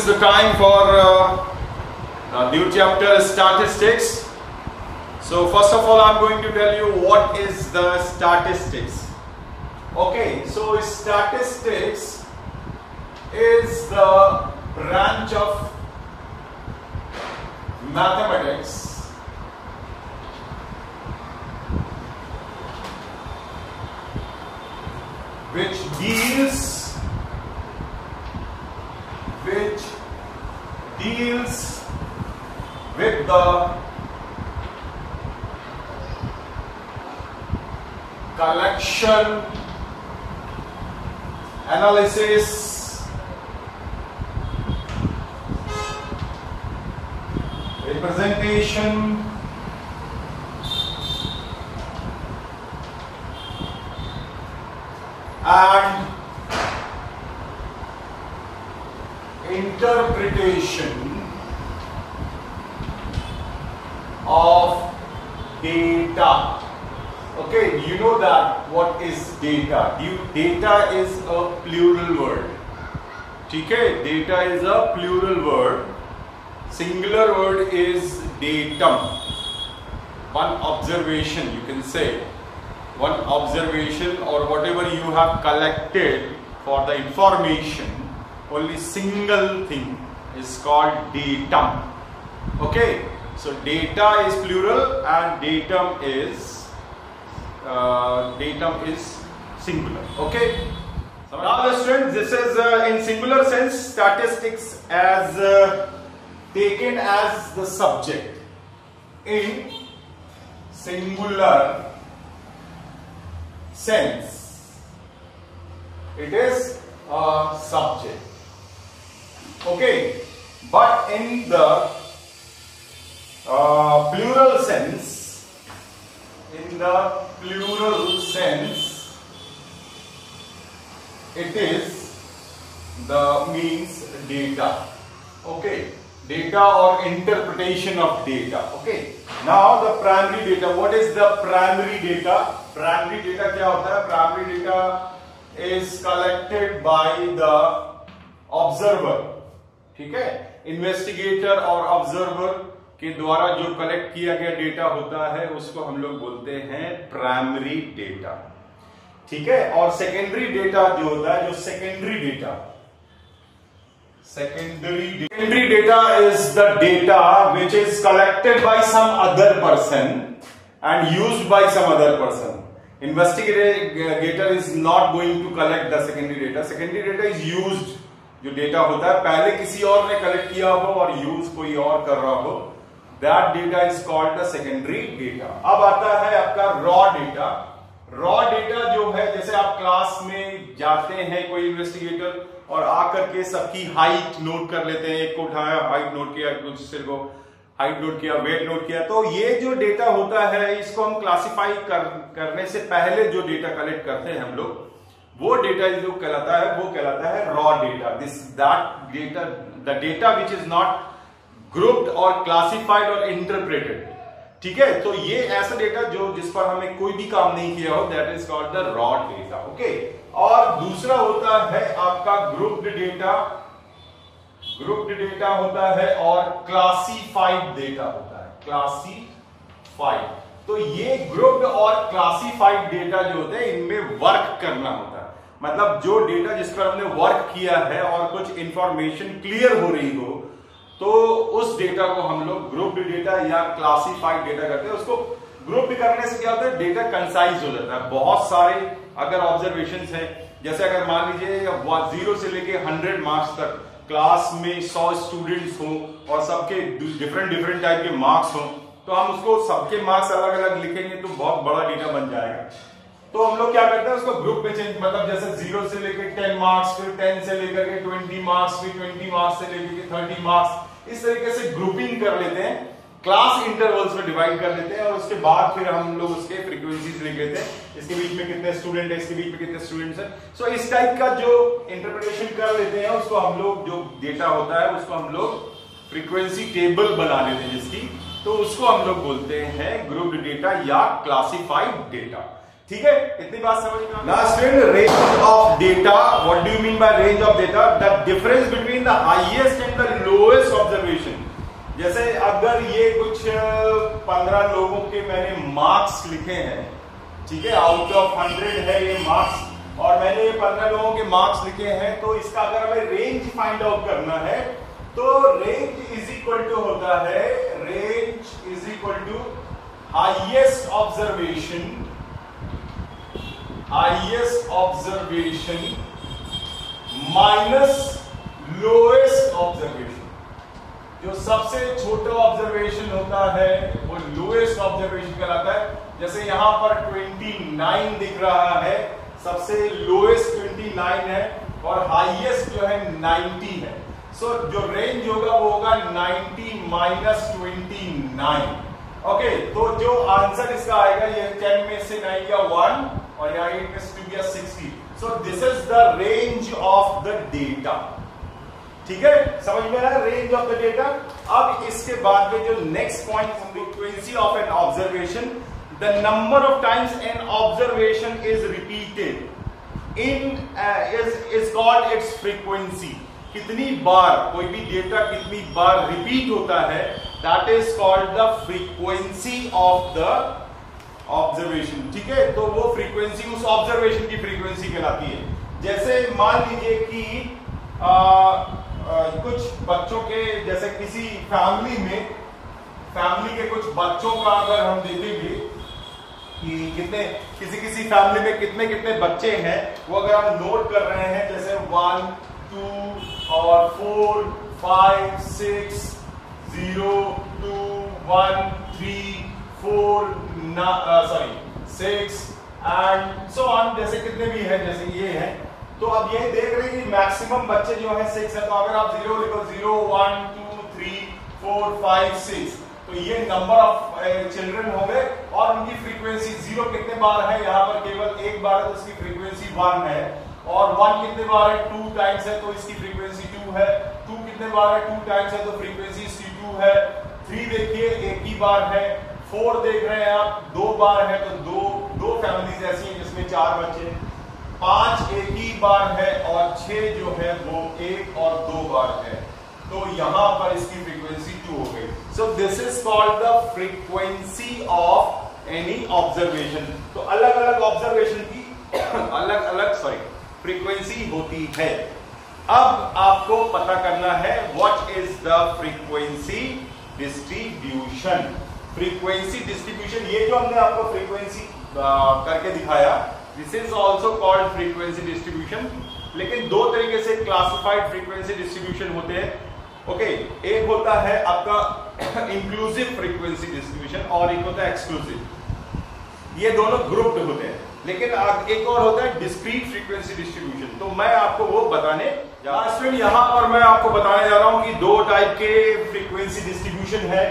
is the time for a new chapter, statistics. So first of all, I'm going to tell you what is the statistics. Okay, so statistics is the branch of mathematics which deals with the collection, analysis, representation, and interpretation of data. Okay, you know that what is data? Data is a plural word. Okay, data is a plural word. Singular word is datum. One observation, you can say. One observation or whatever you have collected for the information, only single thing is called datum. Okay, so data is plural and datum is singular. Okay, so now the students, this is in singular sense statistics as taken as the subject. In singular sense, it is a subject. Okay, but in the plural sense, it is the means data. Okay, data or interpretation of data. Okay, now the primary data. What is the primary data? Primary data क्या होता है? Primary data is collected by the observer. ठीक है, investigator और observer के द्वारा जो collect किया गया डेटा होता है उसको हम लोग बोलते हैं प्राइमरी डेटा. ठीक है, और सेकेंडरी डेटा जो होता है, जो secondary data is the data which is collected by some other person and used by some other person. Investigator is not going to collect the secondary data. Secondary data is used. जो data होता है पहले किसी और ने collect किया हो और यूज कोई और कर रहा हो, that data is called the secondary data. अब आता है आपका रॉ डेटा. रॉ डेटा जो है, जैसे आप क्लास में जाते हैं कोई इन्वेस्टिगेटर और आकर के सबकी हाइट नोट कर लेते हैं. एक को उठाया, हाइट नोट किया, दूसरे को हाइट नोट किया, वेट नोट किया. तो ये जो डेटा होता है इसको हम क्लासिफाई करने से पहले जो डेटा कलेक्ट करते हैं हम लोग, वो डेटा जो कहलाता है वो कहलाता है raw data. The data which is not grouped और क्लासिफाइड और इंटरप्रेटेड. ठीक है, तो ये ऐसा डेटा जो जिस पर हमें कोई भी काम नहीं किया हो, that is called the raw data. Okay, और दूसरा होता है आपका ग्रुप्ड डेटा. ग्रुप्ड डेटा होता है और क्लासिफाइड डेटा होता है. क्लासिफाइड. तो ये ग्रुप्ड और क्लासिफाइड डेटा जो होते हैं इनमें वर्क करना होता है. मतलब जो डेटा जिस पर हमने वर्क किया है और कुछ इंफॉर्मेशन क्लियर हो रही हो, तो उस डेटा को हम लोग ग्रुप्ड डेटा या क्लासिफाइड डेटा करते हैं. उसको ग्रुप करने से क्या होता है, डेटा कंसाइज हो जाता है. बहुत सारे अगर ऑब्जर्वेशंस हैं, जैसे अगर मान लीजिए 0 से लेके 100 मार्क्स तक क्लास में 100 स्टूडेंट्स हो और सबके डिफरेंट टाइप के मार्क्स हो, तो हम उसको सबके मार्क्स अलग अलग लिखेंगे तो बहुत बड़ा डेटा बन जाएगा. तो हम लोग क्या करते हैं, उसको ग्रुप में चेंज, मतलब जैसे 0 से लेकर 10 मार्क्स, फिर 10 से लेकर के 20 मार्क्स, फिर 20 मार्क्स से लेकर के 30 मार्क्स, इस तरीके से ग्रुपिंग कर लेते हैं. क्लास इंटरवल्स में डिवाइड कर लेते हैं और उसके बाद फिर हम लोग उसके फ्रीक्वेंसीज लिख लेते हैं. इसके बीच में कितने स्टूडेंट है, इसके बीच में कितने स्टूडेंट्स हैं. सो इस टाइप का जो इंटरप्रिटेशन कर लेते हैं उसको हम लोग, जो डेटा होता है उसको हम लोग फ्रीक्वेंसी टेबल बना लेते हैं जिसकी, तो उसको हम लोग बोलते हैं ग्रुप्ड डेटा या क्लासिफाइड डेटा. ठीक है, इतनी बात समझ में. Now student, range of data. What do you mean by range of data? The difference between the highest and the lowest observation. जैसे अगर ये कुछ 15 लोगों के मैंने मार्क्स लिखे हैं, ठीक है, आउट ऑफ 100 है ये मार्क्स, और मैंने ये 15 लोगों के मार्क्स लिखे हैं, तो इसका अगर हमें रेंज फाइंड आउट करना है तो रेंज इज इक्वल टू होता है, range is equal to highest observation minus lowest observation. जो सबसे छोटा ऑब्जर्वेशन होता है वो लोएस्ट ऑब्जर्वेशन कहलाता है। जैसे यहां पर 29 दिख रहा है, सबसे लोएस्ट 29 है और हाईएस्ट जो है 90 है। सो जो रेंज होगा वो होगा 90 माइनस 29। ओके, तो जो आंसर इसका आएगा ये 10 में से 9 गया 1 और यहाँ 8 में से 2 गया 60। So this is the range of the data. ठीक है, समझ में आया रेंज ऑफ द डेटा। अब इसके बाद में जो next point, frequency of an observation, the number of times an observation is repeated is called its frequency. कितनी बार कोई भी डेटा कितनी बार रिपीट होता है, that is called the frequency of the observation. ठीक है, तो वो फ्रीक्वेंसी उस ऑब्जर्वेशन की फ्रीक्वेंसी कहलाती है। जैसे मान लीजिए कि कुछ बच्चों के, जैसे किसी फैमिली के कुछ बच्चों का अगर हम देखेंगे कि किसी फैमिली में कितने कितने बच्चे हैं, वो अगर हम नोट कर रहे हैं, जैसे 1 2 और 4 5 6 0 2 1 3 4 6 एंड सो ऑन, जैसे कितने भी है, जैसे ये है। तो अब ये देख रहे हैं कि मैक्सिमम बच्चे जो है 6 है, तो अगर आप 0 लिखो 0 1 2 3 4 5 6, तो ये नंबर ऑफ चिल्ड्रन हो गए और उनकी फ्रीक्वेंसी 0 कितने बार है, यहाँ पर केवल एक बार है तो इसकी फ्रीक्वेंसी 1 है, और 1 कितने बार है 2 टाइम्स है तो इसकी फ्रीक्वेंसी 2 है, 2 कितने बार है 2 टाइम्स है तो फ्रीक्वेंसी इसकी 2 है, 3 देखिए एक ही बार है, 4 देख रहे हैं आप 2 बार है तो दो फैमिलीज ऐसी हैं जिसमें 4 बच्चे, 5 एक ही बार है और 6 जो है वो 1 और 2 बार है, तो यहां पर इसकी फ्रीक्वेंसी 2 हो गई। So this is called the frequency of any observation. तो अलग अलग ऑब्जर्वेशन की अलग अलग फ्रीक्वेंसी होती है। अब आपको पता करना है what is the frequency distribution. Frequency distribution, ये जो हमने आपको फ्रीक्वेंसी करके दिखाया, this is also called frequency distribution. लेकिन दो तरीके से क्लासिफाइड फ्रीक्वेंसी डिस्ट्रीब्यूशन होते हैं। ओके, एक होता है आपका इंक्लूसिव फ्रीक्वेंसी डिस्ट्रीब्यूशन और एक होता है एक्सक्लूसिव। ये दोनों ग्रुप्ड होते हैं। लेकिन एक और होता है डिस्क्रीट फ्रीक्वेंसी डिस्ट्रीब्यूशन, तो मैं आपको वो बताने जा रहा हूं। यहां पर मैं आपको बताने जा रहा हूं कि दो टाइप के फ्रीक्वेंसी डिस्ट्रीब्यूशन है।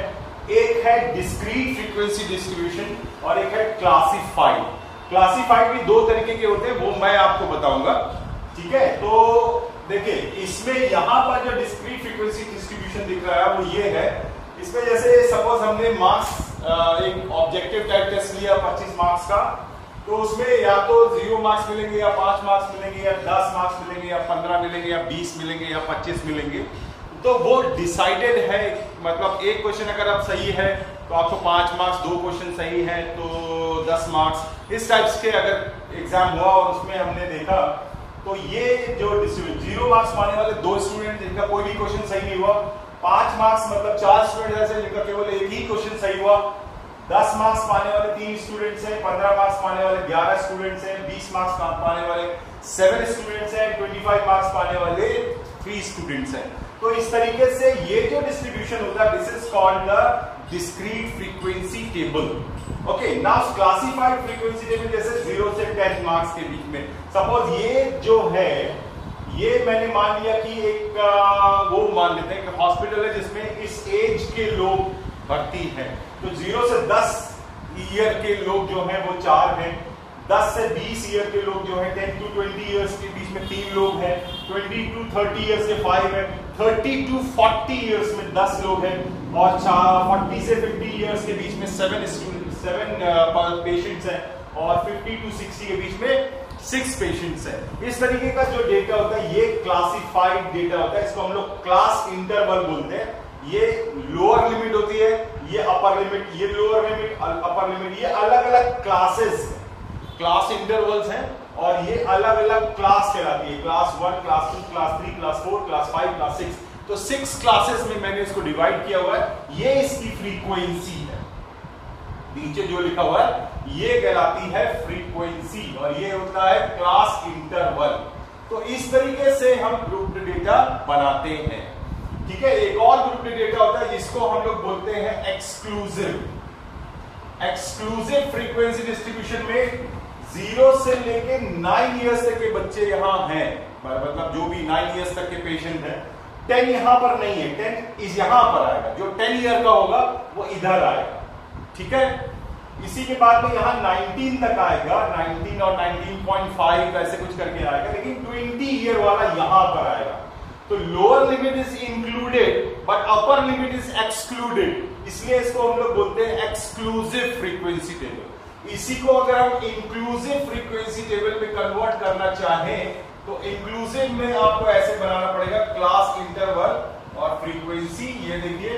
एक है डिस्क्रीट फ्रीक्वेंसी डिस्ट्रीब्यूशन और एक है क्लासिफाइड। क्लासिफाइड भी दो तरीके के होते हैं, वो मैं आपको बताऊंगा। ठीक है, तो देखिए इसमें यहां पर जो डिस्क्रीट फ्रीक्वेंसी डिस्ट्रीब्यूशन दिख रहा है वो ये है। इसमें जैसे सपोज हमने मार्क्स, एक ऑब्जेक्टिव टाइप टेस्ट लिया 25 मार्क्स का, तो उसमें या तो 0 मार्क्स मिलेंगे या 5 मार्क्स मिलेंगे या 10 मार्क्स मिलेंगे या 15 मिलेंगे या 20 मिलेंगे या 25 मिलेंगे। तो वो डिसाइडेड है, मतलब एक क्वेश्चन अगर आप सही है तो आपको 5 मार्क्स, 2 क्वेश्चन सही है तो 10 मार्क्स। इस टाइप्स के अगर एग्जाम हुआ और उसमें हमने देखा तो ये जो 0 मार्क्स पाने वाले 2 स्टूडेंट जिनका कोई भी क्वेश्चन सही नहीं हुआ, 5 मार्क्स मतलब 4 स्टूडेंट ऐसे जिनका केवल एक ही क्वेश्चन सही हुआ, 10 मार्क्स पाने वाले 3 स्टूडेंट्स हैं, 15 मार्क्स पाने वाले 11 स्टूडेंट्स हैं, 20 मार्क्स पाने वाले 7 स्टूडेंट्स हैं, 25 मार्क्स पाने वाले 3 स्टूडेंट्स हैं। तो इस तरीके से ये जो डिस्ट्रीब्यूशन होता है, this is called the discrete frequency table. Okay, now classified frequency table जैसे 0 से 10 मार्क्स के बीच में। सपोज ये जो है, ये मैंने मान लिया कि एक वो मान लेते हैं कि हॉस्पिटल है जिसमें इस एज के लोग भर्ती हैं। तो 0 से 10 ईयर के लोग जो हैं वो 4 हैं, 10 से 20 ईयर के लोग जो हैं 10 to 20 ईयर्स के बीच में 3 लोग हैं, 20 to 30 ईयर्स के 5 हैं, 30 to 40 ईयर्स में 10 लोग हैं, और 40 से 50 ईयर्स के बीच में 7 पेशेंट्स हैं, और 50 to 60 के बीच में 6 पेशेंट्स है। इस तरीके का जो डेटा होता है ये क्लासिफाइड डेटा होता है, इसको हम लोग क्लास इंटरवल बोलते हैं। ये लोअर लिमिट होती है, ये अपर लिमिट, ये लोअर लिमिट, अपर लिमिट, ये अलग अलग क्लासेस क्लास इंटरवल्स हैं और ये अलग अलग क्लास कहलाती है, class 1, class 2, class 3, class 4, class 5, class 6। तो 6 क्लासेस में मैंने इसको डिवाइड किया हुआ है। ये इसकी फ्रीक्वेंसी है, नीचे जो लिखा हुआ है ये कहलाती है फ्रीक्वेंसी और ये होता है क्लास इंटरवल। तो इस तरीके से हम ग्रुप्ड डेटा बनाते हैं। ठीक है, एक और ग्रुप्ड डेटा होता है जिसको हम लोग बोलते हैं एक्सक्लूसिव। एक्सक्लूसिव फ्रीक्वेंसी डिस्ट्रीब्यूशन में 0 से लेके 9 इयर्स तक के बच्चे यहां हैं, मतलब जो भी 9 इयर्स तक के पेशेंट हैं। 10 यहां पर नहीं है, 10 इस यहां पर आएगा, जो 10 ईयर का होगा वो इधर आएगा। ठीक है, इसी के बाद में यहां 19 तक आएगा, 19 और 19.5 ऐसे कुछ करके आएगा, लेकिन 20 ईयर वाला यहां पर आएगा। तो lower limit is included but upper limit is excluded, इसलिए इसको हम लोग बोलते हैं एक्सक्लूसिव फ्रीक्वेंसी टेबल। इसी को अगर हम इंक्लूसिव फ्रीक्वेंसी टेबल में कन्वर्ट करना चाहें तो इंक्लूसिव में आपको ऐसे बनाना पड़ेगा, क्लास इंटरवल और फ्रीक्वेंसी, ये देखिए,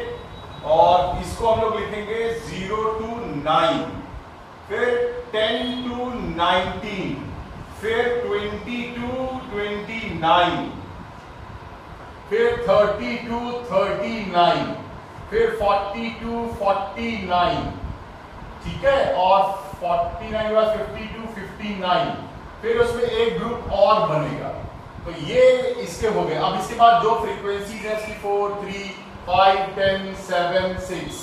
और इसको हम लोग लिखेंगे 0 to 9, फिर 10 to 19, फिर 20 to 29, फिर 30 to 39, फिर 40 to 49, ठीक है, और 49 बाद 50 to 59, फिर उसमें एक ग्रुप और बनेगा। तो ये इसके हो गए। अब इसके बाद जो फ्रीक्वेंसीज है उसकी 4, 3, 5, 10, 7, 6।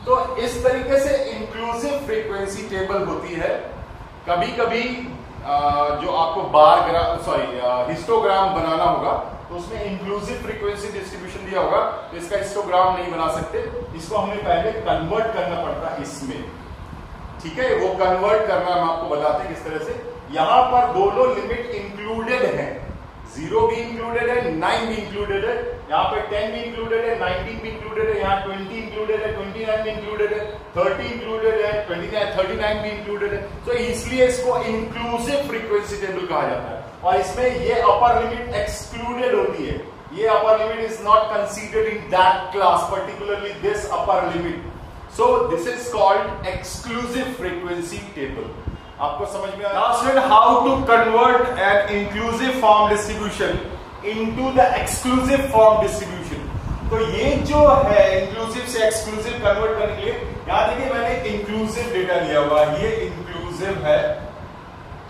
तो इस तरीके से इंक्लूसिव फ्रीक्वेंसी टेबल होती है। कभी कभी जो आपको हिस्टोग्राम बनाना होगा तो उसमें इंक्लूसिव फ्रीक्वेंसी डिस्ट्रीब्यूशन दिया होगा, तो इसका हिस्टोग्राम नहीं बना सकते, इसको हमें पहले कन्वर्ट करना पड़ता है इसमें। ठीक है, वो कन्वर्ट करना हम आपको बताते हैं किस तरह से। यहां पर दोनों लिमिट इंक्लूडेड है, 0 भी इंक्लूडेड है, 9 भी इंक्लूडेड है, यहाँ पे 10 भी इंक्लूडेड है, 19 भी इंक्लूडेड है, यहाँ 20 इंक्लूडेड है, 29 भी इंक्लूडेड है, 30 इंक्लूडेड है, 39 भी इंक्लूडेड है। तो इसलिए इसको इंक्लूसिव फ्रीक्वेंसी टेबल कहा जाता है। और इसमें ये अपर लिमिट एक्सक्लूडेड होती है, ये upper limit is not considered in that class, particularly this upper limit. So this is called exclusive frequency table. आपको समझ में आया? Now student, how to convert an inclusive form distribution into the exclusive form distribution। तो ये जो है inclusive से exclusive convert करने के लिए, यहाँ देखिए मैंने इंक्लूसिव डेटा लिया हुआ है, ये इंक्लूसिव है।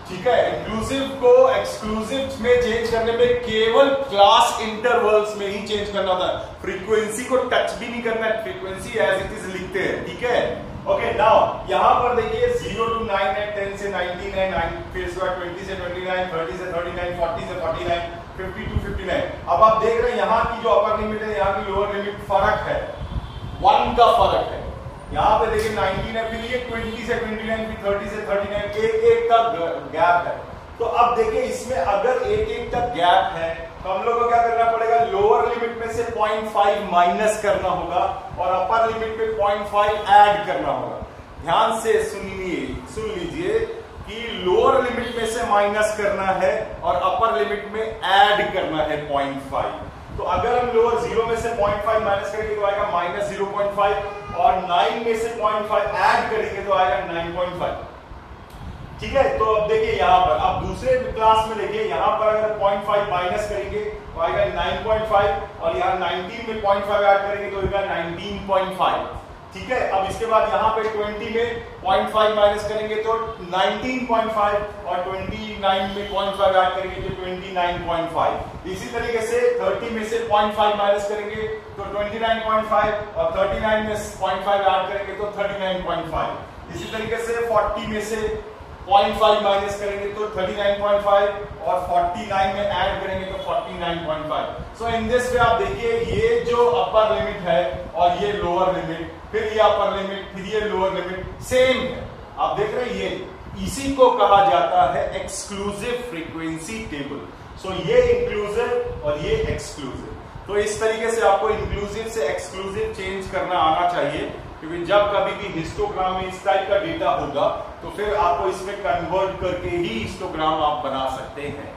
ठीक है, इंक्लूसिव को एक्सक्लूसिव में चेंज करने में केवल क्लास इंटरवल्स में ही चेंज करना होता है, फ्रीक्वेंसी को टच भी नहीं करना है, फ्रीक्वेंसी एज इट इज लिखते हैं। ठीक है, ओके, नाउ यहां पर देखिए 0 to 9 है, 10 से 19 है, 9 फिर उसके बाद 20 से 29, 30 से 39, 40 से 49, 50 to 59। अब आप देख रहे हैं यहाँ की जो अपर लिमिट है, यहाँ की लोअर लिमिट फर्क है, 1 का फर्क है। यहाँ पे देखिए 19 है, फिर ये 20 से 29, फिर 30 से 39, एक का गैप है। तो अब देखिए इसमें अगर एक का गैप है तो हम लोग को क्या करना पड़ेगा, लोअर लिमिट में से 0.5 माइनस करना होगा और अपर लिमिट में 0.5 ऐड करना होगा। ध्यान से सुन लीजिए कि लोअर लिमिट में से माइनस करना है और अपर लिमिट में ऐड करना है 0.5। तो अगर हम लोअर 0 में से 0.5 माइनस करेंगे तो आएगा -0.5 और 9 में से 0.5 ऐड करेंगे तो आएगा 9.5। ठीक है, तो अब देखिए यहाँ पर, अब दूसरे क्लास में देखिए यहाँ पर अगर 0.5 माइनस करेंगे तो आएगा 9.5 और यहाँ 19 में 0.5 ऐड करेंगे तो आएगा 19.5। ठीक है, अब इसके बाद यहाँ पे 20 में 0.5 माइनस करेंगे तो 19.5 और 29 में 0.5 ऐड करेंगे तो 29.5। इसी तरीके से 30 में से 0.5 माइनस करेंगे तो 29.5 और 39 में 0.5 ऐड करेंगे तो 39.5। इसी तरीके से 40 में से 0.5 माइनस करेंगे तो 39.5 और 49 में ऐड करेंगे तो 49.5। सो इन दिस वे आप देखिए ये जो अपर लिमिट है और ये लोअर लिमिट, फिर ये अपर लिमिट, फिर ये लोअर लिमिट सेम है। आप देख रहे हैं, ये इसी को कहा जाता है एक्सक्लूसिव फ्रीक्वेंसी टेबल। सो ये इंक्लूसिव और ये एक्सक्लूसिव। तो इस तरीके से आपको इंक्लूसिव से एक्सक्लूसिव चेंज करना आना चाहिए। क्योंकि जब कभी भी हिस्टोग्राम में इस टाइप का डेटा होगा तो फिर आपको इसमें कन्वर्ट करके ही हिस्टोग्राम आप बना सकते हैं।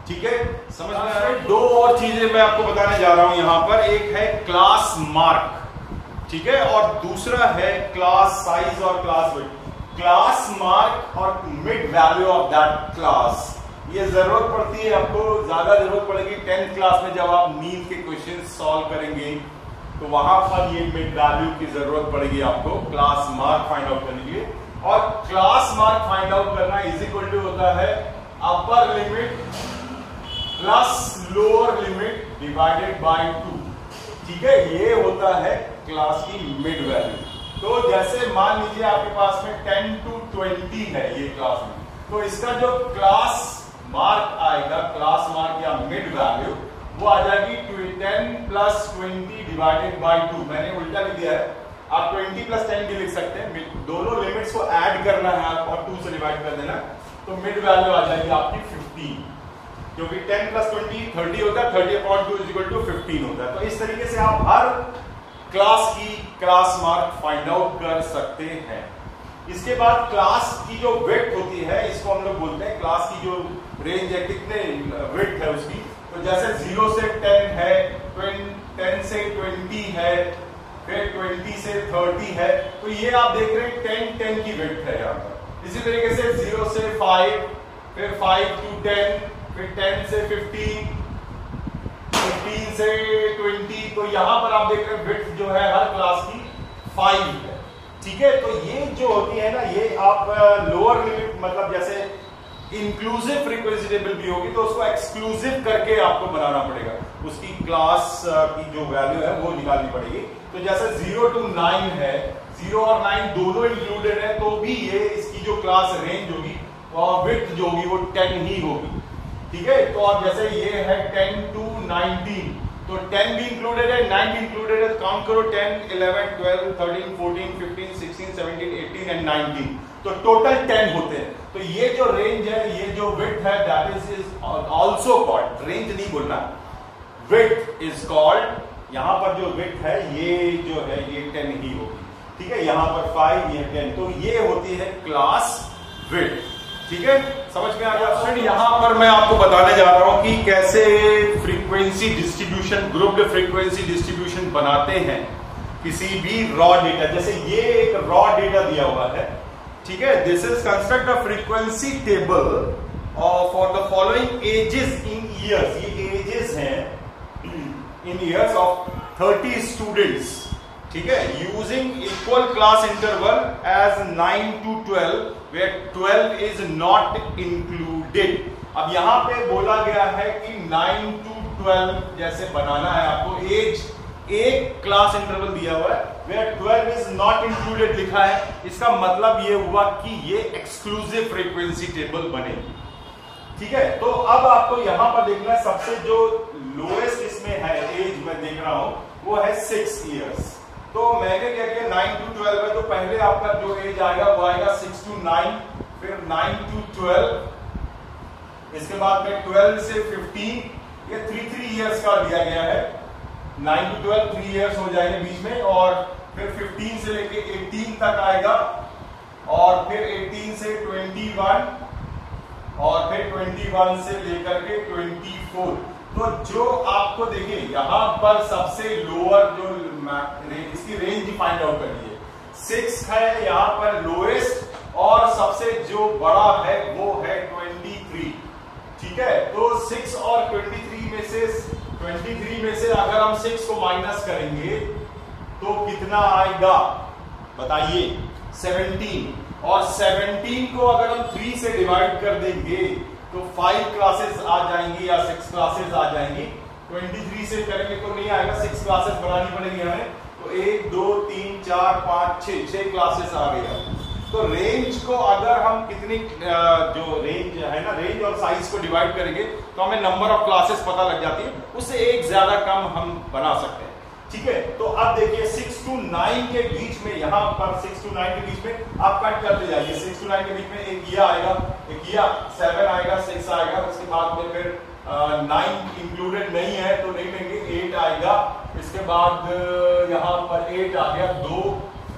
ठीक है, समझ में आ रहा है? दो और चीजें मैं आपको बताने जा रहा हूं यहां पर, एक है क्लास मार्क, ठीक है, और दूसरा है क्लास साइज और क्लास विड्थ। क्लास मार्क और mid value of that class, ये जरूरत पड़ती है आपको, ज्यादा जरूरत पड़ेगी 10th क्लास में जब आप नीट के क्वेश्चन सॉल्व करेंगे तो वहां पर ये मिड वैल्यू की जरूरत पड़ेगी आपको क्लास मार्क फाइंड आउट करने के लिए। और क्लास मार्क फाइंड आउट करना इज इक्वल टू होता है upper limit plus lower limit divided by 2। ठीक है, ये होता है क्लास की मिड वैल्यू। तो जैसे मान लीजिए आपके पास में 10 to 20 है ये क्लास में, तो इसका जो क्लास मार्क आएगा, क्लास मार्क या मिड वैल्यू, वो आ जाएगी 10 plus 20 डिवाइडेड बाय 2। मैंने उल्टा लिख दिया है, आप 20 plus 10 भी लिख सकते हैं, दोनों लिमिट्स को ऐड करना है और 2 से डिवाइड कर देना, तो मिड वैल्यू आ जाएगी आपकी 15, क्योंकि 10 plus 20 30 होता है, 30/2 is equal to 15 होता है। तो इस तरीके से आप हर क्लास की क्लास मार्क फाइंड आउट कर सकते हैं। इसके बाद क्लास की जो विड्थ होती है, इसको हम लोग बोलते हैं क्लास की जो रेंज है, कितने विड्थ है उसकी। तो जैसे 0 से 10 है, 10 से 20 है, फिर 20 से 30 है, तो ये आप देख रहे हैं 10 की विड्थ है यहाँ पर। इसी तरीके से 0 से 5, फिर 5 to 10, फिर 10 से 15, 15 से 20, तो यहां पर आप देख रहे हैं विड्थ जो है हर क्लास की 5 है। ठीक है, तो ये जो होती है ना, ये आप लोअर लिमिट, मतलब जैसे इंक्लूसिव फ्रीक्वेंसी टेबल भी होगी तो उसको एक्सक्लूसिव करके आपको बनाना पड़ेगा, उसकी क्लास की जो वैल्यू है वो निकालनी पड़ेगी। तो जैसे 0 to 9 है, 0 और 9 दोनों इंक्लूडेड है, तो भी ये इसकी जो क्लास रेंज होगी और विड्थ जो होगी वो 10 ही होगी। ठीक है, तो अब जैसे ये है 10 to 19, तो 10 भी इंक्लूडेड है, 9 भी इंक्लूडेड है, काउंट करो 10, 11, 12, 13, 14, 15, 16, 17, 18 एंड 19, तो टोटल 10 होते हैं। तो ये जो रेंज है, ये जो विड्थ है, that is also called, range नहीं बोलना, विड्थ इज कॉल्ड, यहां पर जो विड्थ है ये जो है ये 10 ही होगी। ठीक है, यहां पर 5, ये 10, तो ये होती है क्लास विड्थ। ठीक है, समझ में आ गया? फ्रेंड, यहां पर मैं आपको बताने जा रहा हूं कि कैसे frequency distribution, grouped frequency distribution बनाते हैं किसी भी रॉ डेटा। जैसे ये एक रॉ डेटा दिया हुआ है, ठीक है, this is construct a frequency table for the following ages in years. ये एजेस हैं इन ईयर्स ऑफ 30 स्टूडेंट्स। ठीक है, using equal class interval as 9 to 12 where 12 is not included। अब यहां पे बोला गया है कि 9 to 12 जैसे बनाना है आपको, एज एक क्लास इंटरवल दिया हुआ है, where 12 is not included लिखा है। इसका मतलब ये हुआ कि ये एक्सक्लूसिव फ्रीक्वेंसी टेबल बनेगी। ठीक है, तो अब आपको यहां पर देखना है, सबसे जो लोएस्ट इसमें है एज मैं देख रहा हूं वो है 6 years। तो मैंने क्या किया, 9 to 12 है, तो पहले आपका जो एज आएगा वो आएगा 6 to 9, फिर 9 to 12, इसके बाद में 12 से 15, ये 3 years का दिया गया है। 9 to 12 3 years हो जाएंगे बीच में, और फिर 15 से लेके 18 तक आएगा, और फिर 18 से 21, और फिर 21 से लेकर के 24। तो जो आपको देखिए यहां पर सबसे लोअर जो इसकी रेंज फाइंड आउट करिए, 6 है यहां पर लोएस्ट, और सबसे जो बड़ा है वो है 23। ठीक है, तो 6 और 23 में से अगर हम 6 को माइनस करेंगे तो कितना आएगा बताइए, 17। और 17 को अगर हम 3 से डिवाइड कर देंगे तो 5 क्लासेस आ जाएंगी या 6 क्लासेस आ जाएंगी। 23 से करेंगे तो नहीं आएगा, 6 क्लासेस बनानी पड़ेगी हमें, तो 1 2 3 4 5 6 क्लासेस आ गया। तो रेंज को अगर हम कितनी जो रेंज है ना, रेंज और साइज को डिवाइड करेंगे तो हमें नंबर ऑफ क्लासेस पता लग जाती है, उससे एक ज्यादा कम हम बना सकते हैं। ठीक है, तो अब देखिए 6 to 9 के बीच में, यहां पर 6 to 9 के बीच में आप कट करते जाइए। 6 to 9 के बीच में एक ये आएगा, एक ये 7 आएगा, 6 आएगा, उसके बाद में फिर 9 इंक्लूडेड नहीं है तो नहीं लेंगे, 8 आएगा, इसके बाद यहां पर 8 आ गया, 2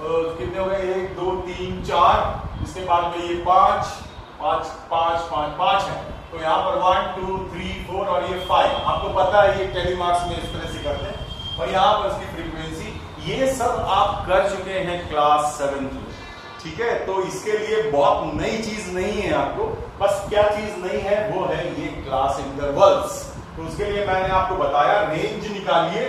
कितने हो गए, 1 2 3 4, इसके बाद में ये 5 5 5 5 5 है, तो यहाँ पर 1 2 3 4 और ये 5। आपको पता है ये टेलीमार्क्स में इस तरह से करते हैं। और यहाँ पर इसकी फ्रीक्वेंसी, ये सब आप कर चुके हैं क्लास 7 में, ठीक है। तो इसके लिए बहुत नई चीज नहीं है आपको, बस क्या चीज नहीं है वो है ये क्लास इंटरवल्स। तो उसके लिए मैंने आपको बताया रेंज निकालिए,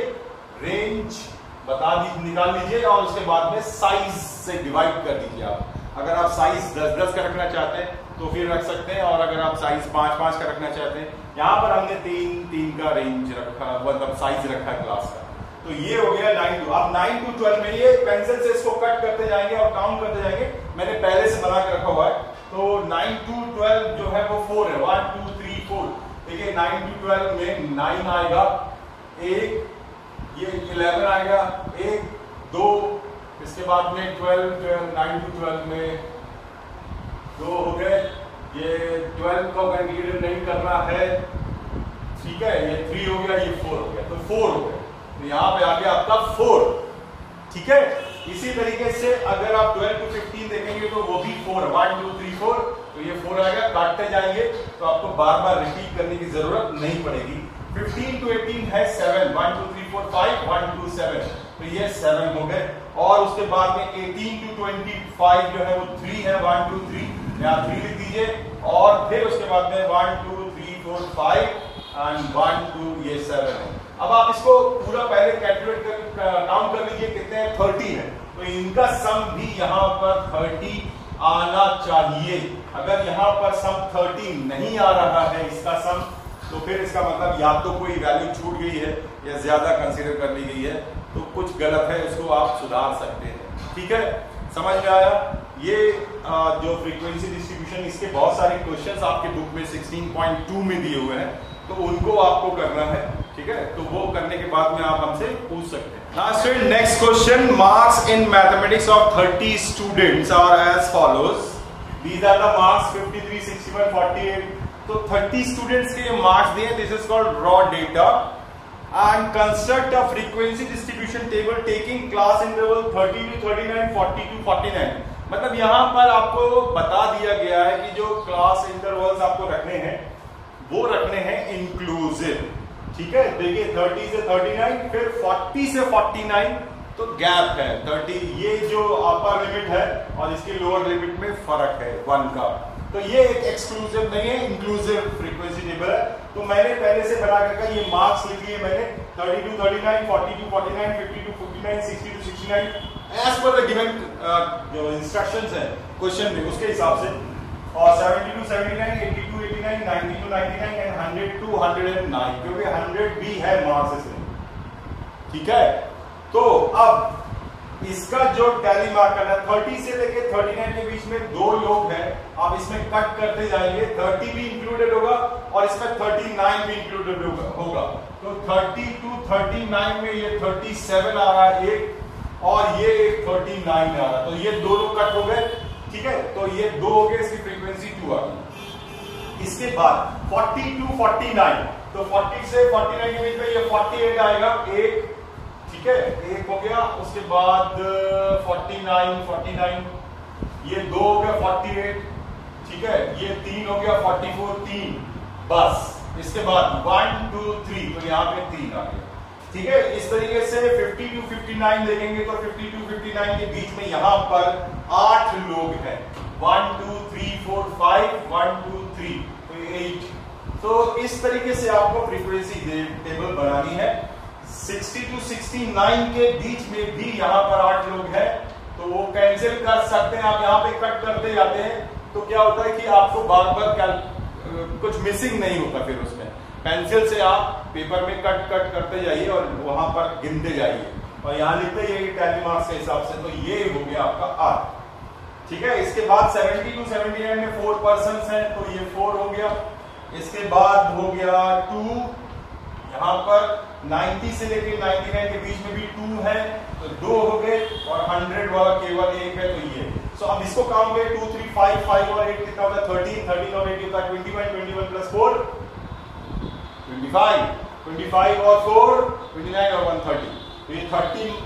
रेंज निकाल लीजिए और उसके बाद में साइज से डिवाइड कर दीजिए। आप अगर आप साइज 10-10 का रखना चाहते हैं तो फिर रख सकते हैं, और अगर आप साइज 5-5 का रखना चाहते हैं, यहाँ पर हमने 3-3 का रेंज रखा, मतलब साइज रखा क्लास का। तो ये हो गया 9 to, अब 9 to 12 में ये पेंसिल से इसको कट करते जाएंगे और काउंट करते जाएंगे। मैंने पहले से बना के रखा हुआ है। तो 9 to 12 जो है वो 4 है, 1 2 3 4। देखिए 9 to 12 में 9 आएगा, 1, ये 11 आएगा, 1 2, इसके बाद में 12 9 to 12 में 2 हो गए। ये 12 को कैलकुलेट नहीं करना है, ठीक है। ये 3 हो गया, ये 4 हो गया, तो 4 हो गया। तो यहाँ पे आ गया आपका 4, ठीक है। इसी तरीके से अगर आप 12 to 15 देखेंगे तो वो भी 4, 1 2 3 4, तो ये 4 आएगा। काटते जाएंगे तो आपको बार बार रिपीट करने की जरूरत नहीं पड़ेगी। 15 to 18 है 7, 1 2 3 4 5, 1 2 7, तो ये 7 हो गए। और उसके बाद में 18 to 25 जो है वो 3 है, 1 2 3, यहाँ 3 लिख दीजिए। और फिर उसके बाद में 1 2 3 4 5 एंड 1 2, ये 7 है। अब आप इसको पूरा पहले कैलकुलेट कर काउंट कर लीजिए, कितने हैं, 30 है। तो इनका सम भी यहाँ पर 30 आना चाहिए। अगर यहाँ पर सम 30 नहीं आ रहा है इसका सम, तो फिर इसका मतलब या तो कोई वैल्यू छूट गई है या ज्यादा कंसीडर कर ली गई है, तो कुछ गलत है, उसको आप सुधार सकते हैं, ठीक है। समझ में आया? ये जो फ्रीक्वेंसी डिस्ट्रीब्यूशन, इसके बहुत सारे क्वेश्चंस आपके बुक में 16.2 में दिए हुए हैं, तो उनको आपको करना है, ठीक है। तो वो करने के बाद में आप हमसे पूछ सकते हैं। Now student, next question, marks in mathematics of 30 students are as follows. These are the marks 53, 61, 48. तो 30 स्टूडेंट्स के मार्क्स दिए, this is called raw data and construct a frequency distribution table taking class interval 30 to 39, 40 to 49। मतलब यहां पर आपको बता दिया गया है कि जो क्लास इंटरवल्स आपको रखने हैं वो रखने हैं इंक्लूसिव, ठीक है। देखिए 30 से 39, फिर 40 से 49, तो गैप है 30, ये जो अपर लिमिट है और इसकी लोअर लिमिट में फर्क है 1 का। तो ये एक एक्सक्लूसिव नहीं है, इंक्लूसिव फ्रीक्वेंसी टेबल है। तो मैंने पहले से बना करके ये मार्क्स लिख लिए मैंने, 30 to 39, 40 to 49, 50 to 59, 60 to 69, as पर द गिवन जो इंस्ट्रक्शंस है क्वेश्चन में, उसके हिसाब से। और 70 to 79, 80 to 89, 90 to 99 and 100 to 109, क्योंकि 100 भी है मार्क्स इसमें, ठीक है। तो अब इसका जो टैली मार्क करना है, 30 से लेके 39 के बीच में 2 लोग हैं, आप इसमें कट करते जाएंगे, 30 भी इंक्लूडेड होगा और इसमें 39 भी इंक्लूडेड होगा। तो 30 to 39 में ये 37 आ रहा है एक, और ये एक 39 आ रहा है, तो ये 2 लोग कट हो गए, ठीक है। तो ये 2 हो गए, इसकी फ्रीक्वेंसी 2 आ गई। इसके बाद 40 to 49, तो 40 से 49 के बीच में ये 48 आएगा एक, ठीक है, एक हो गया। उसके बाद 49, ये 2 हो गया 48, ठीक है। ये 3 हो गया 44, 3, बस। इसके बाद 1 2 3, तो यहाँ पे 3 आ गया, ठीक है। इस तरीके से 50 to 59 देखेंगे तो 50 to 59 के बीच में यहाँ पर 8 लोग हैं, 1 2 3 4 5, 1 2 3, तो 8। तो इस तरीके से आपको फ्रीक्वेंसी टेबल बनानी है। 60 to 69 के बीच में भी यहाँ पर 8 लोग हैं, तो वो कैंसिल कर सकते हैं। आप यहाँ पे कट करते जाते हैं तो क्या होता है कि आपको बार बार कुछ मिसिंग नहीं होता, फिर उसमें पेंसिल से आप पेपर में कट करते जाइए और वहां पर गिनते जाइए, और यहाँ लिखते जाइए टैली मार्क्स के हिसाब से। तो ये हो गया आपका 8, ठीक है। इसके बाद 70 to 79 में 4 पर्सन्स हैं, तो ये 4 हो गया। इसके बाद हो गया 2, यहाँ पर 90 से लेके 99 के बीच में भी 2 है, तो 2 हो गए, और 100 वाला केवल 1 है, तो ये। सो अब इसको काउंट करें, 2 3 5 5 और 8 कितना होता है, 13 और 8 होता है 21 प्लस 4 25 और 4 29 और 130, तो ये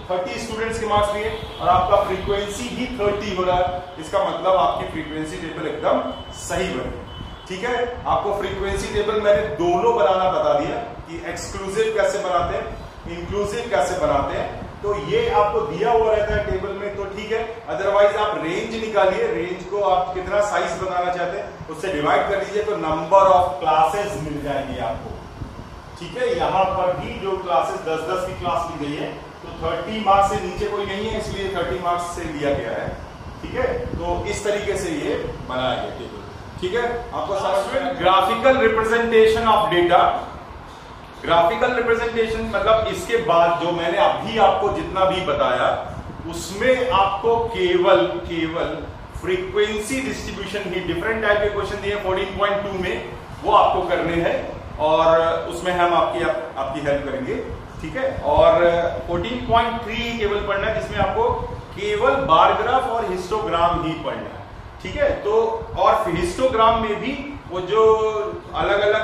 30 स्टूडेंट्स के मार्क्स लिए और आपका फ्रीक्वेंसी भी 30 हो रहा है, इसका मतलब आपकी फ्रीक्वेंसी टेबल एकदम सही बनी। ठीक है, आपको फ्रीक्वेंसी टेबल मैंने दोनों बनाना बता दिया कि एक्सक्लूसिव कैसे बनाते हैं, इंक्लूसिव कैसे बनाते हैं। तो ये आपको दिया हुआ रहता है टेबल में तो ठीक है, अदरवाइज आप रेंज निकालिए, रेंज को आप कितना साइज बनाना चाहते हैं उससे डिवाइड कर लीजिए तो नंबर ऑफ क्लासेस मिल जाएंगी आपको। ठीक है, यहाँ पर भी जो क्लासेस 10-10 की क्लास ली गई है तो 30 मार्क्स से नीचे कोई नहीं है, इसलिए 30 मार्क्स से लिया गया है। ठीक है, तो इस तरीके से ये बनाया गया टेबल। ठीक है, आपको समझ में। Graphical representation of data, graphical representation मतलब इसके बाद जो मैंने अभी आपको जितना भी बताया उसमें आपको केवल फ्रीक्वेंसी डिस्ट्रीब्यूशन ही, डिफरेंट टाइप के क्वेश्चन दिए 14.2 में, वो आपको करने हैं और उसमें हम आपकी हेल्प करेंगे। ठीक है, और 14.3 केवल पढ़ना है जिसमें आपको केवल बार ग्राफ और हिस्टोग्राम ही पढ़ना है। ठीक है, तो और हिस्टोग्राम में भी वो जो अलग अलग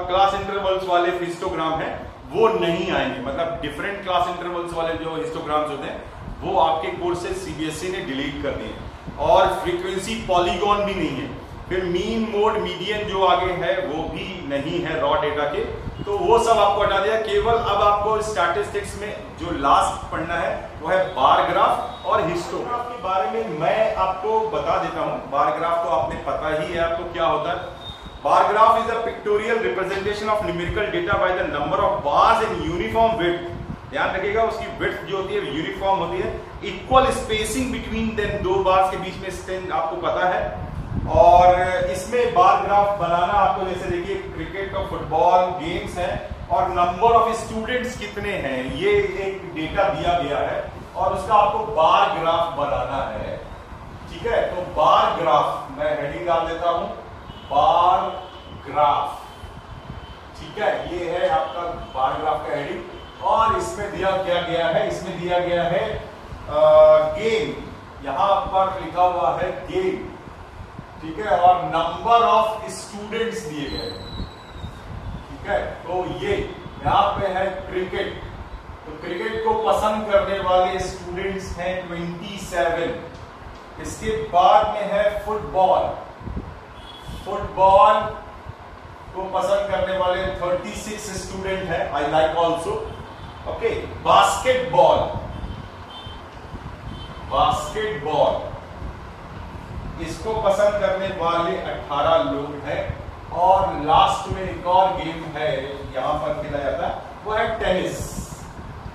क्लास इंटरवल्स वाले हिस्टोग्राम हैं वो नहीं आएंगे, मतलब डिफरेंट क्लास इंटरवल्स वाले जो हिस्टोग्राम्स होते हैं वो आपके कोर्स से सीबीएसई ने डिलीट कर दिए, और फ्रीक्वेंसी पॉलीगॉन भी नहीं है, फिर मीन मोड मीडियन जो आगे है वो भी नहीं है रॉ डेटा के, तो वो सब आपको हटा दिया। केवल अब आपको स्टैटिस्टिक्स में जो लास्ट पढ़ना है वो है बार ग्राफ और हिस्टोग्राफ के बारे में मैं आपको बता देता हूं। बार ग्राफ तो आपने पता ही है आपको क्या होता है। Bar graph is a pictorial representation of numerical data by the number of bars in uniform width. ध्यान रखिएगा, उसकी विड्थ जो होती है यूनिफॉर्म होती है, इक्वल स्पेसिंग बिटवीन देन दो बार्स के बीच में स्ट्रेंथ आपको पता है। और इसमें बार ग्राफ बनाना आपको, जैसे देखिए क्रिकेट और फुटबॉल गेम्स हैं और नंबर ऑफ स्टूडेंट्स कितने हैं ये एक डेटा दिया गया है और उसका आपको बार ग्राफ बनाना है। ठीक है, तो बार ग्राफ मैं हेडिंग डाल देता हूं, बार ग्राफ। ठीक है, ये है आपका बार ग्राफ का हेडिंग, और इसमें दिया क्या गया है, इसमें दिया गया है गेम, यहां पर लिखा हुआ है गेम। ठीक है, और नंबर ऑफ स्टूडेंट्स दिए गए। ठीक है, तो ये यहां पे है क्रिकेट, तो क्रिकेट को पसंद करने वाले स्टूडेंट्स हैं 27। इसके बाद में है फुटबॉल, फुटबॉल को पसंद करने वाले 36 स्टूडेंट हैं, I like also. Okay, basketball, basketball इसको पसंद करने वाले 18 लोग हैं। और लास्ट में एक और गेम है यहां पर खेला जाता है, वो है टेनिस।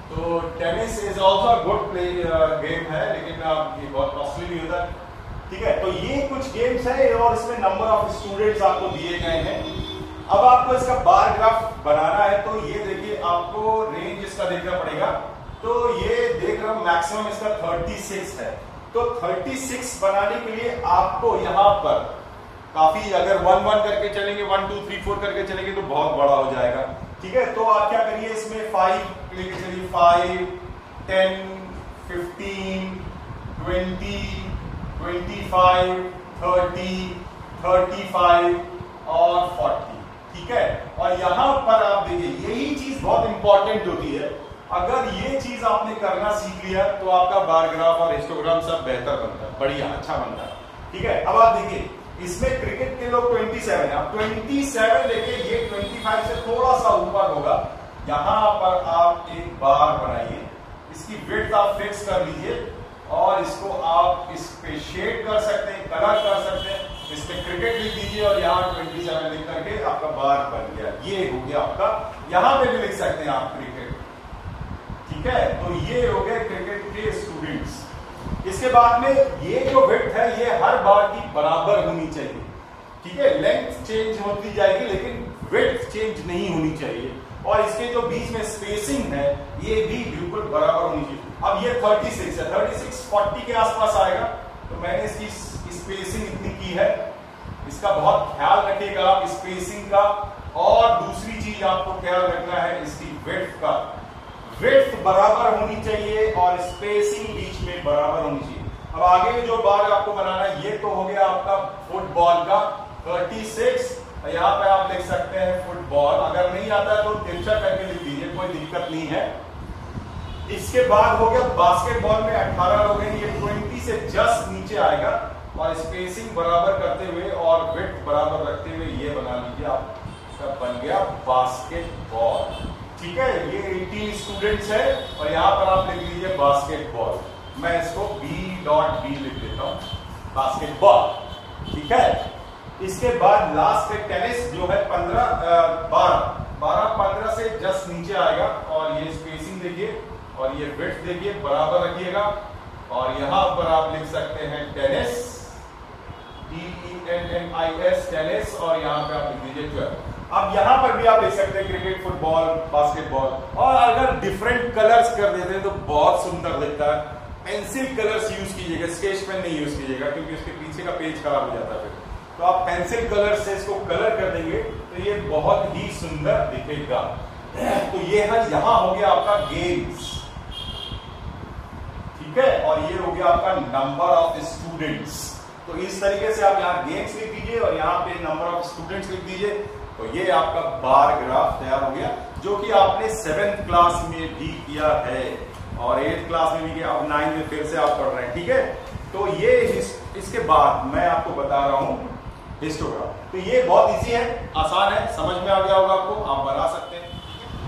तो tennis is also good play game है, लेकिन ये बहुत कॉस्टली भी होता है। ठीक है, तो ये कुछ गेम्स है और इसमें नंबर ऑफ स्टूडेंट्स आपको दिए गए हैं। अब आपको इसका बार ग्राफ बनाना है, तो ये देखिए आपको रेंज इसका देखना पड़ेगा। तो ये देख रहा हूं मैक्सिमम इसका 36 है, तो 36 बनाने के लिए आपको यहां पर काफी, अगर 1-1 करके चलेंगे, 1 2 3 4 करके चलेंगे तो बहुत बड़ा हो जाएगा। ठीक है, तो आप क्या करिए, इसमें 5 लेके चलिए, 5 10 15 20 25 30 35 और 40। ठीक है, और यहां पर आप देखिए यही चीज बहुत इंपॉर्टेंट होती है। अगर ये चीज आपने करना सीख लिया तो आपका बार ग्राफ और हिस्टोग्राम सब बेहतर बनता है, बढ़िया अच्छा बनता है। ठीक है, अब आप देखिए इसमें क्रिकेट के लोग 27 है, अब 27 लेके ये 25 से थोड़ा सा ऊपर होगा। यहां पर आप एक बार बनाइए, इसकी विड्थ आप फिक्स कर लीजिए और इसको आप इस पे शेड कर सकते हैं, कलर कर सकते हैं, इसमें क्रिकेट लिख दीजिए और यहाँ 27 लिख करके आपका बार बन गया। ये हो गया आपका, यहां पे भी लिख सकते हैं आप क्रिकेट। ठीक है, तो ये हो गए क्रिकेट के स्टूडेंट्स। इसके बाद में ये जो विड्थ है ये हर बार की बराबर होनी चाहिए। ठीक है, लेंथ चेंज होती जाएगी लेकिन विड्थ चेंज नहीं होनी चाहिए, और इसके जो बीच में स्पेसिंग है ये भी बिल्कुल बराबर होनी चाहिए। अब ये 36 है, 36 40 के आसपास आएगा, तो मैंने इसकी स्पेसिंग इतनी की है, इसका बहुत ख्याल रखिएगा आप स्पेसिंग का। और दूसरी चीज आपको ख्याल रखना है इसकी विड्थ का, विड्थ बराबर होनी चाहिए और स्पेसिंग बीच में बराबर होनी चाहिए। अब आगे जो बार आपको बनाना है, ये तो हो गया आपका फुटबॉल का 36, यहाँ पे आप लिख सकते हैं फुटबॉल, अगर नहीं आता है तो तिरछा करके लिख दीजिए, कोई दिक्कत नहीं है। इसके बाद हो गया बास्केटबॉल में 18 लोग हैं, ये 20 से जस्ट नीचे आएगा और स्पेसिंग बराबर करते हुए और विड्थ बराबर रखते हुए ये बना लीजिए आपका बन गया बास्केटबॉल। ठीक है, ये 18 स्टूडेंट्स है और यहां पर आप लिख लीजिए बास्केटबॉल। मैं इसको B.B लिख देता हूं, बास्केटबॉल। ठीक है, इसके बाद लास्ट है टेनिस जो है 12 से जस्ट नीचे आएगा और ये स्पेसिंग देखिए और ये विड्थ देखिए बराबर रखिएगा और यहां पर आप लिख सकते हैं टेनिस, TENNIS टेनिस और यहां पे आप लिख दीजिए 12। अब यहां पर भी आप लिख सकते हैं क्रिकेट, फुटबॉल, बास्केटबॉल। और अगर डिफरेंट कलर्स कर देते हैं तो बहुत सुंदर दिखता है। पेंसिल कलर्स यूज कीजिएगा, स्केच पेन नहीं यूज कीजिएगा क्योंकि उसके पीछे का पेज खराब हो जाता है फिर। तो आप पेंसिल कलर से इसको कलर कर देंगे तो ये बहुत ही सुंदर दिखेगा। तो ये है, यहां हो गया आपका गेम्स। ठीक है, और ये हो गया आपका नंबर ऑफ स्टूडेंट्स। तो इस तरीके से आप यहाँ गेम्स लिख दीजिए और यहाँ पे नंबर ऑफ स्टूडेंट्स लिख दीजिए। तो ये आपका बार ग्राफ तैयार हो गया जो कि आपने 7th क्लास में भी किया है और 8th क्लास में भी किया, अब 9th में फिर से आप पढ़ रहे हैं। ठीक है, तो ये इसके बाद मैं आपको बता रहा हूं हिस्टोग्राम। तो ये बहुत इजी है, आसान है, समझ में आ गया होगा आपको, आप बना सकते हैं।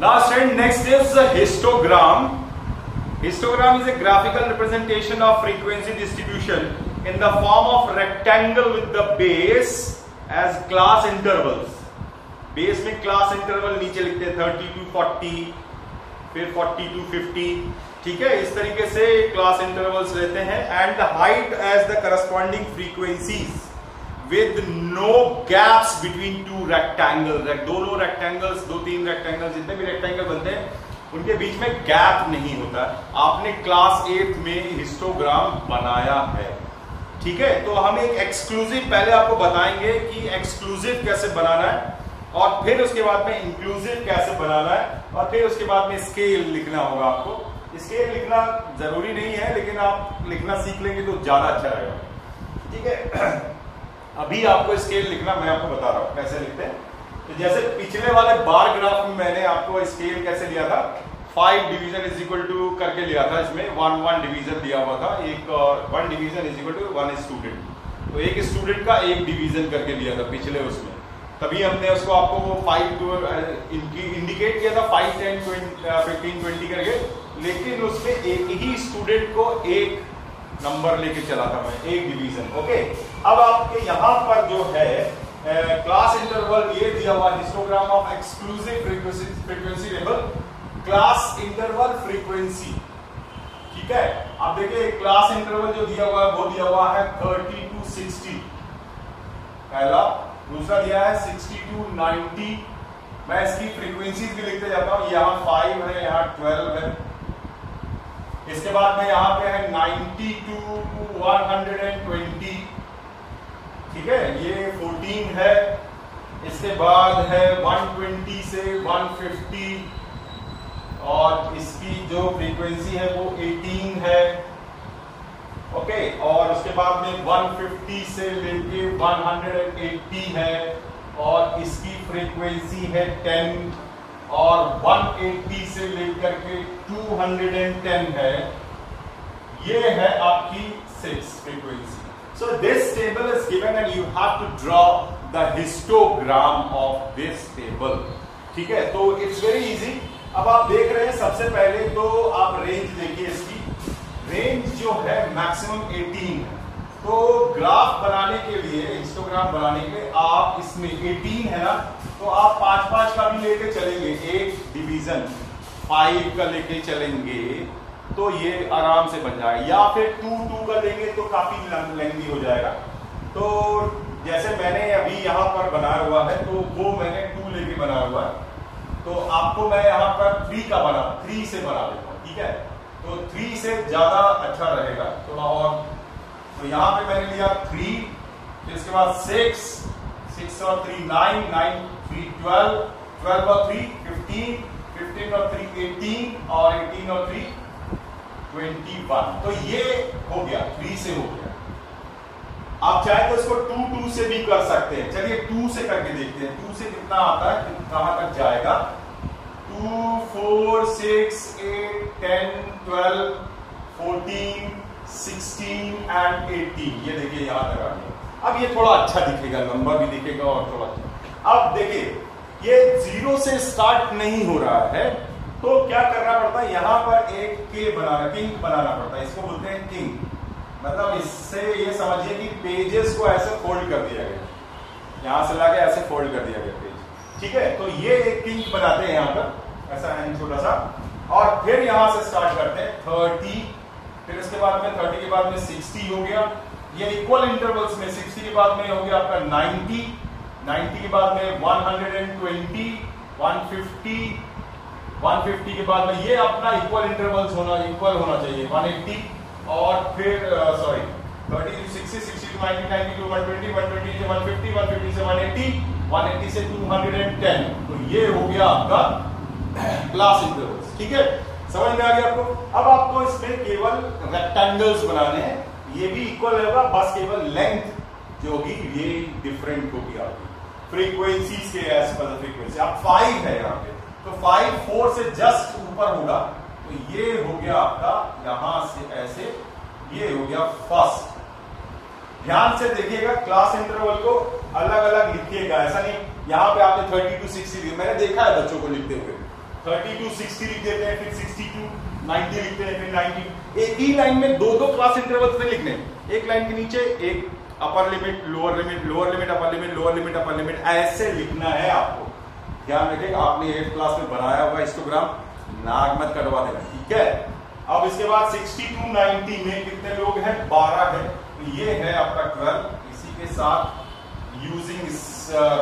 Now student, next is histogram. Histogram is a graphical representation of frequency distribution in the form of rectangle with the base as class intervals. Base में क्लास इंटरवल नीचे लिखते हैं 30 to 40, फिर 40 to 50। ठीक है, इस तरीके से क्लास इंटरवल्स लेते हैं। And the height as the corresponding frequencies with no gaps between two rectangle. दोनों रेक्टेंगल्स, 2-3 रेक्टेंगल, जितने भी रेक्टेंगल बनते हैं उनके बीच में गैप नहीं होता। आपने क्लास 8 में हिस्टोग्राम बनाया है। ठीक है, तो हम एक एक्सक्लूसिव पहले आपको बताएंगे कि एक्सक्लूसिव कैसे बनाना है और फिर उसके बाद में इंक्लूसिव कैसे बनाना है और फिर उसके बाद में स्केल लिखना होगा आपको। स्केल लिखना जरूरी नहीं है लेकिन आप लिखना सीख लेंगे तो ज्यादा अच्छा रहेगा। ठीक है, अभी आपको स्केल लिखना मैं आपको बता रहा हूं कैसे लिखते हैं। तो जैसे पिछले वाले बार ग्राफ में मैंने आपको स्केल कैसे लिया था, 5 डिवीजन इज इक्वल टू करके लिया था। इसमें 1 डिवीजन दिया हुआ था, एक 1 division is equal to 1 student. तो एक स्टूडेंट का 1 डिवीजन करके लिया था पिछले उसमें, तभी हमने उसको आपको वो 5 इंडिकेट किया था 5, 10, 15, 20 करके। लेकिन उसमें एक ही स्टूडेंट को 1 नंबर लेके चला था मैं, 1 डिवीजन। ओके, अब आपके यहाँ पर जो है क्लास इंटरवल ये दिया हुआ histogram of exclusive frequency level, class interval frequency. ठीक है, अब देखिए क्लास इंटरवल जो दिया हुआ है वो दिया हुआ है 30 to 60 पहला, दूसरा दिया है 60 to 90। मैं इसकी फ्रीक्वेंसीज भी लिखते जाता हूं, यहाँ 5 है, यहाँ 12 है। इसके बाद में यहाँ पे है 90 to 120। ठीक है, ये 14 है। इसके बाद है 120 से 150 और इसकी जो फ्रीक्वेंसी है वो 18 है। ओके, और उसके बाद में 150 से लेके 180 है और इसकी फ्रीक्वेंसी है 10 और 180 से लेकर के 210 है। ये है आपकी 6 frequency. So this table is given and you have to draw the histogram of this table. ठीक है, तो it's very easy। अब आप देख रहे हैं सबसे पहले तो आप रेंज देखिए, इसकी रेंज जो है मैक्सिमम 18 है। तो ग्राफ बनाने के लिए, हिस्टोग्राम बनाने के लिए आप इसमें 18 है ना, तो आप 5-5 का भी लेके चलेंगे, एक डिवीजन 5 का लेके चलेंगे तो ये आराम से बन जाएगा, या फिर 2-2 का लेंगे तो काफी लेंथी हो जाएगा। तो जैसे मैंने अभी यहाँ पर बनाया हुआ है तो वो मैंने 2 लेके बनाया हुआ है, तो आपको मैं यहाँ पर 3 से बना देता हूँ। ठीक है, तो 3 से ज्यादा अच्छा रहेगा थोड़ा और। तो यहाँ पे मैंने लिया 3, फिर इसके बाद 6 और 3 9, 9 3 12, 12 और 3 15, 15 और 3 18 और 18 और 3 21। तो ये हो गया, 3 से हो गया। आप चाहे तो इसको 2 से भी कर सकते हैं। चलिए 2 से करके देखते हैं, 2 से कितना आता है, कहां तक जाएगा। 2, 4, 6, 8, 10, 12, 14, 16 एंड 18। ये देखिए यहां तक आ गया। अब ये थोड़ा अच्छा दिखेगा, लंबा भी दिखेगा और थोड़ा अच्छा। अब देखिए ये 0 से स्टार्ट नहीं हो रहा है, तो क्या करना पड़ता है, यहां पर एक के बनाना, किंग बनाना पड़ता है। इसको बोलते हैं किंग। मतलब इससे ये समझिए कि पेजेस को ऐसे फोल्ड कर दिया गया, यहां से लाके ऐसे फोल्ड कर दिया गया पेज, ठीक है। तो ये एक किंग बनाते हैं यहां पर, ऐसा है छोटा सा। और फिर यहां से स्टार्ट करते हैं 30, फिर इसके बाद में 30 के बाद में 60 हो गया, ये इक्वल इंटरवल्स में। 60 के बाद में हो गया आपका 90, 90 के बाद में 120, 150, 150 के बाद में ये अपना इक्वल इंटरवल्स होना, इक्वल होना चाहिए 180, और फिर सॉरी 30 to 60, 60 to 90, 90 to 120, 120 से 150, 150 से 180, 180 से 210। तो ये हो गया आपका क्लास इंटरवल्स, ठीक है। समझ में आ गया आपको। अब आपको इसमें केवल रेक्टेंगल्स बनाने हैं, ये भी इक्वल होगा, बस केवल लेंथ जो होगी ये डिफरेंट होगी आपकी फ्रीक्वेंसीज के एज पर फ्रीक्वेंसी। अब 5 है यहाँ पे, तो 5 4 से जस्ट ऊपर होगा, तो ये हो गया आपका यहां से ऐसे, ये हो गया फर्स्ट। ध्यान से देखिएगा, क्लास इंटरवल को अलग अलग लिखिएगा, ऐसा नहीं यहां पे आपने 30 to 60, मैंने देखा है बच्चों को लिखते हुए 30 to 60 लिख देते हैं, फिर 60 to 90 लिखते हैं, फिर 90। एक ही लाइन में दो क्लास इंटरवल्स नहीं लिखने, एक लाइन के नीचे एक upper limit, lower limit, lower limit, upper limit, lower limit, upper limit, ऐसे लिखना है आपको। ध्यान रखिएगा, आपने 8th क्लास में बनाया हुआ हिस्टोग्राम, नाक मत कटवा देना, ठीक है। अब इसके बाद 60 to 90 में कितने लोग हैं, 12 है, तो ये है आपका 12। इसी के साथ यूजिंग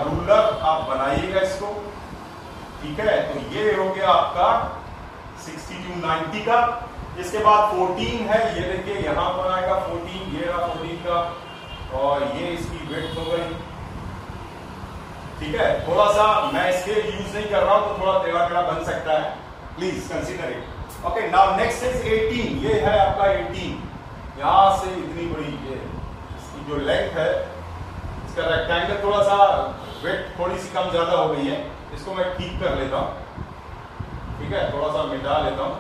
रूलर आप बनाइएगा इसको, ठीक है। तो ये हो गया आपका 60 to 90 का। इसके बाद 14 है, ये देखिए यहां पर आएगा 14, ये रहा 14 का, और ये इसकी विड्थ हो गई, ठीक है। थोड़ा सा मैं स्केल यूज नहीं कर रहा हूं तो थोड़ा टेढ़ा टेढ़ा बन सकता है, please consider it. Okay, now next is 18। ये है आपका 18, यहां से इतनी बड़ी ये इसकी जो लेंथ है, इसका रेक्टेंगल थोड़ा सा विड्थ थोड़ी सी कम ज्यादा हो गई है, इसको मैं ठीक कर लेता हूं, ठीक है। थोड़ा सा मिटा लेता हूं,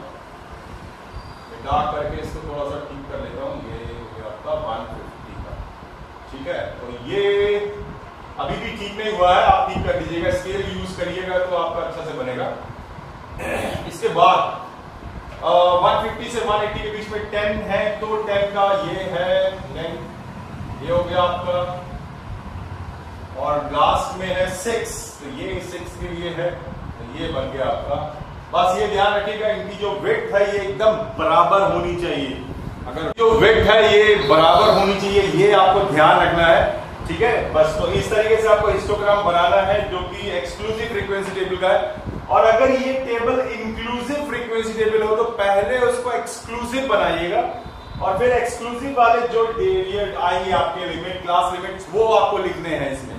मिटा करके इसको थोड़ा सा ठीक कर लेता हूं। ये हो गया आपका 150 का, ठीक है। तो ये अभी भी ठीक नहीं हुआ है, आप ठीक कर लीजिएगा, स्केल यूज करिएगा तो आपका अच्छा से बनेगा। इसके बाद 150 से 180 के बीच में 10 है, तो 10 का ये है लेंथ, ये हो गया आपका, और लास्ट में है 6, तो ये 6 के लिए है, तो ये बन गया आपका। बस ये ध्यान रखिएगा, इनकी जो विड्थ है ये एकदम बराबर होनी चाहिए, अगर जो विड्थ है ये बराबर होनी चाहिए, ये आपको ध्यान रखना है, ठीक है। बस तो इस तरीके से आपको हिस्टोग्राम बनाना है जो कि एक्सक्लूसिव फ्रीक्वेंसी टेबल का है। और अगर ये टेबल इंक्लूसिव फ्रीक्वेंसी टेबल हो तो पहले उसको एक्सक्लूसिव बनाइएगा, और फिर एक्सक्लूसिव वाले जो ये आएंगे आपके लिमिट, क्लास लिमिट्स, वो आपको लिखने हैं इसमें।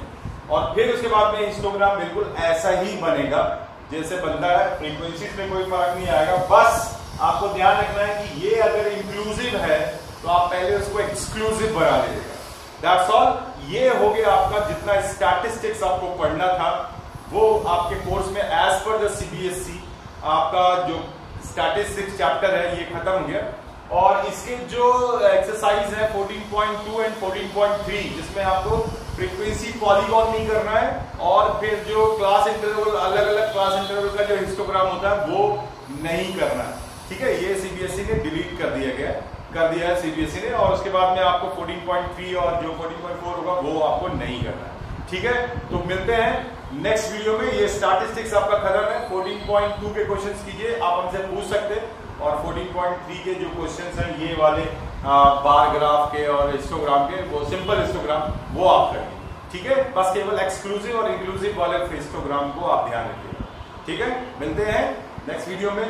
और फिर उसके बाद में हिस्टोग्राम बिल्कुल ऐसा ही बनेगा जैसे बनता है, फ्रीक्वेंसीज में कोई फर्क नहीं आएगा। बस आपको ध्यान रखना है कि ये अगर इंक्लूसिव है तो आप पहले उसको एक्सक्लूसिव बना लीजिएगा। That's all. ये हो गया आपका जितना स्टैटिस्टिक्स आपको पढ़ना था वो आपके कोर्स में एज पर द सीबीएसई आपका जो स्टैटिस्टिक्स चैप्टर है ये खत्म हो गया। और इसके जो एक्सरसाइज है 14.2 एंड 14.3 जिसमें आपको फ्रीक्वेंसी पॉलीगॉन नहीं करना है, और फिर जो क्लास इंटरवल, अलग अलग क्लास इंटरवल का जो हिस्टोग्राम होता है वो नहीं करना है, ठीक है। ये सीबीएसई ने डिलीट कर दिया है सीबीएसई ने। और उसके बाद में आपको 14.3 और जो 14.4 होगा वो आपको नहीं करना है, ठीक है। तो मिलते हैं नेक्स्ट वीडियो में। ये स्टैटिस्टिक्स आपका खत्म है। 14.2 के क्वेश्चंस कीजिए, आप हमसे पूछ सकते हैं, और 14.3 के जो क्वेश्चंस हैं ये वाले बार ग्राफ के और हिस्टोग्राम के, वो सिंपल हिस्टोग्राम, वो आप करिए, ठीक है। बस केवल एक्सक्लूसिव और इंक्लूसिव वाले हिस्टोग्राम को आप ध्यान रखिए, ठीक है। मिलते हैं नेक्स्ट वीडियो में।